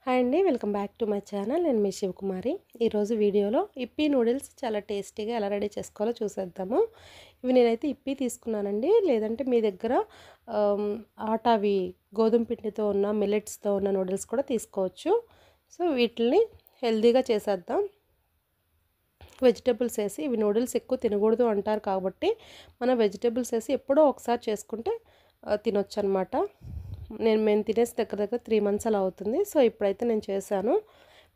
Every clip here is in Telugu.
హాయ్ అండి, welcome back to my channel. నేను మీ శివకుమారి. ఈరోజు వీడియోలో ఇప్పీ నూడిల్స్ చాలా టేస్టీగా ఎలా రెడీ చేసుకోవాలో చూసేద్దాము. ఇవి నేనైతే ఇప్పీ తీసుకున్నానండి. లేదంటే మీ దగ్గర ఆటావి గోధుమ పిండితో ఉన్న మిల్లెట్స్తో ఉన్న నూడిల్స్ కూడా తీసుకోవచ్చు. సో వీటిని హెల్తీగా చేసేద్దాం. వెజిటేబుల్స్ వేసి, ఇవి నూడిల్స్ ఎక్కువ తినకూడదు అంటారు కాబట్టి మనం వెజిటేబుల్స్ వేసి ఎప్పుడో ఒకసారి చేసుకుంటే తినొచ్చు అనమాట. మేము తినేసి దగ్గర 3 మంత్స్ అలా అవుతుంది. సో ఇప్పుడైతే నేను చేశాను.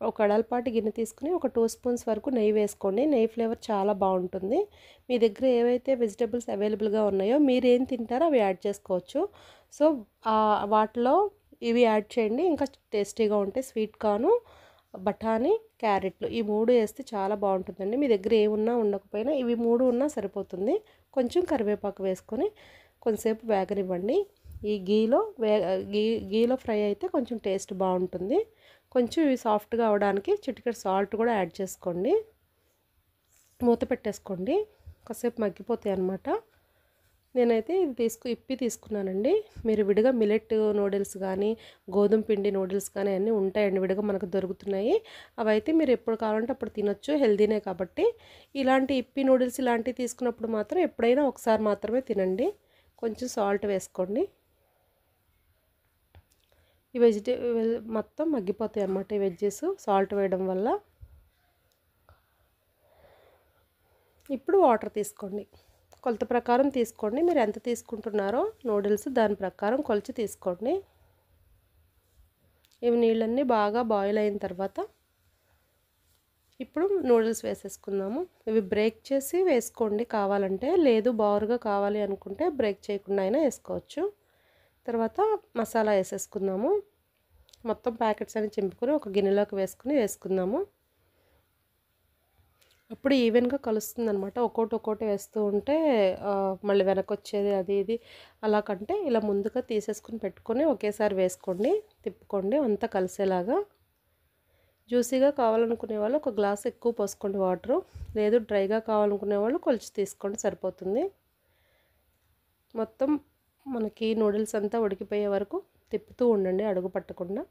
ఒక అడల్పాటి గిన్నె తీసుకుని ఒక 2 స్పూన్స్ వరకు నెయ్యి వేసుకోండి. నెయ్యి ఫ్లేవర్ చాలా బాగుంటుంది. మీ దగ్గర ఏవైతే వెజిటేబుల్స్ అవైలబుల్గా ఉన్నాయో మీరు ఏం తింటారో అవి యాడ్ చేసుకోవచ్చు. సో వాటిలో ఇవి యాడ్ చేయండి, ఇంకా టేస్టీగా ఉంటాయి. స్వీట్ కార్న్, బఠానీ, క్యారెట్లు ఈ 3 వేస్తే చాలా బాగుంటుందండి. మీ దగ్గర ఏమున్నా ఉండకపోయినా ఇవి 3 ఉన్నా సరిపోతుంది. కొంచెం కరివేపాకు వేసుకొని కొంచెంసేపు వేగనివ్వండి. ఈ గీలో ఫ్రై అయితే కొంచెం టేస్ట్ బాగుంటుంది. కొంచెం ఇవి సాఫ్ట్గా అవడానికి చిటికెడు సాల్ట్ కూడా యాడ్ చేసుకోండి. మూత పెట్టేసుకోండి, కాసేపు మగ్గిపోతాయి అన్నమాట. నేనైతే ఇది ఇప్పి తీసుకున్నానండి. మీరు విడిగా మిల్లెట్ నూడిల్స్ కానీ గోధుమ పిండి నూడిల్స్ కానీ అన్నీ ఉంటాయండి, విడిగా మనకు దొరుకుతున్నాయి. అవైతే మీరు ఎప్పుడు కావాలంటే అప్పుడు తినొచ్చు, హెల్దీనే కాబట్టి. ఇలాంటి ఇప్పి నూడిల్స్ ఇలాంటివి తీసుకున్నప్పుడు మాత్రం ఎప్పుడైనా ఒకసారి మాత్రమే తినండి. కొంచెం సాల్ట్ వేసుకోండి. ఈ వెజిటేబుల్ మొత్తం మగ్గిపోతాయి అన్నమాట, ఈ వెజ్జెస్ సాల్ట్ వేయడం వల్ల. ఇప్పుడు వాటర్ తీసుకోండి, కొలత ప్రకారం తీసుకోండి. మీరు ఎంత తీసుకుంటున్నారో నూడిల్స్ దాని ప్రకారం కొలిచి తీసుకోండి. ఇవి నీళ్ళన్నీ బాగా బాయిల్ అయిన తర్వాత ఇప్పుడు నూడిల్స్ వేసేసుకుందాము. ఇవి బ్రేక్ చేసి వేసుకోండి కావాలంటే, లేదు బారుగా కావాలి అనుకుంటే బ్రేక్ చేయకుండా అయినా వేసుకోవచ్చు. తర్వాత మసాలా వేసేసుకుందాము. మొత్తం ప్యాకెట్స్ అని చింపుకొని ఒక గిన్నెలోకి వేసుకుందాము. అప్పుడు ఈవెన్గా కలుస్తుంది అనమాట. ఒక్కోటి వేస్తూ ఉంటే మళ్ళీ వెనక్కి వచ్చేది అది ఇది అలా కంటే ఇలా ముందుగా తీసేసుకుని పెట్టుకొని ఒకేసారి వేసుకోండి, తిప్పుకోండి అంతా కలిసేలాగా. జ్యూసీగా కావాలనుకునే వాళ్ళు ఒక గ్లాస్ ఎక్కువ పోసుకోండి వాటరు, లేదు డ్రైగా కావాలనుకునే వాళ్ళు కొలిచి తీసుకోండి సరిపోతుంది. మొత్తం మనకి నూడిల్స్ అంతా ఉడికిపోయే వరకు తిప్పుతూ ఉండండి, అడుగు పట్టకుండా.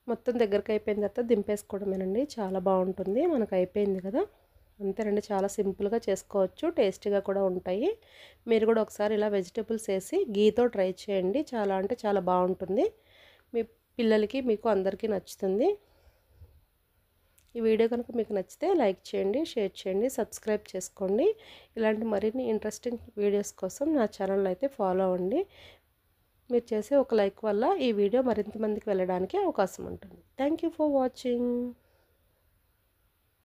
మొత్తం దగ్గరికి అయిపోయిన తర్వాత దింపేసుకోవడమేనండి, చాలా బాగుంటుంది. మనకు అయిపోయింది కదా, అంతేనండి. చాలా సింపుల్గా చేసుకోవచ్చు, టేస్టీగా కూడా ఉంటాయి. మీరు కూడా ఒకసారి ఇలా వెజిటేబుల్స్ వేసి గీతో ట్రై చేయండి, చాలా అంటే చాలా బాగుంటుంది. మీ పిల్లలకి మీకు అందరికీ నచ్చుతుంది. ఈ వీడియో కనుక మీకు నచ్చితే లైక్ చేయండి, షేర్ చేయండి, సబ్స్క్రైబ్ చేసుకోండి. ఇలాంటి మరిన్ని ఇంట్రెస్టింగ్ వీడియోస్ కోసం నా ఛానల్ అయితే ఫాలో అవ్వండి. మీరు చేసే ఒక లైక్ వల్ల ఈ వీడియో మరింత మందికి వెళ్ళడానికి అవకాశం ఉంటుంది. Thank you for watching.